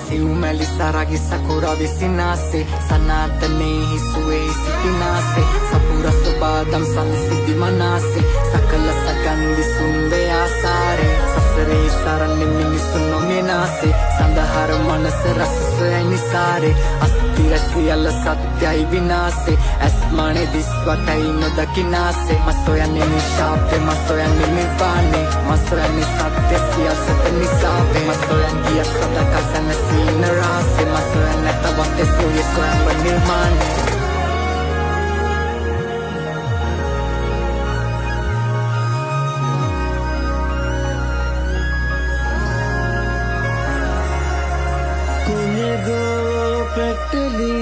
සිව්මැලි සරගි සකුරා විසිනාසේ සනාතනේ හිසුවේ සිටිනාසේ සපුර සොබාදම් සංසිද්ධි මනාසේ සකල සගන්දි සුන්දේ ආසාරේ සසරේ සරන්නේ මිනිසුන් නොමිනාසේ සඳහර මනස රසසයයි නිසාරේ අස්තිර සියල්ල සත්‍යයි විනාසේ ඇස්මානේ දිස්වතයි නොදකිනාසේ මසොයන්නේ නිශාපේ මසොයන්නේ නිර්වාණේ මසොයන්නේ සත්‍ය සියසත නිසාපේ මසොයන් ගිය සතකසන සීන රාසේ මසොයන් නැතවත් සූර්ය ස්වයං නිර්මාණේ petali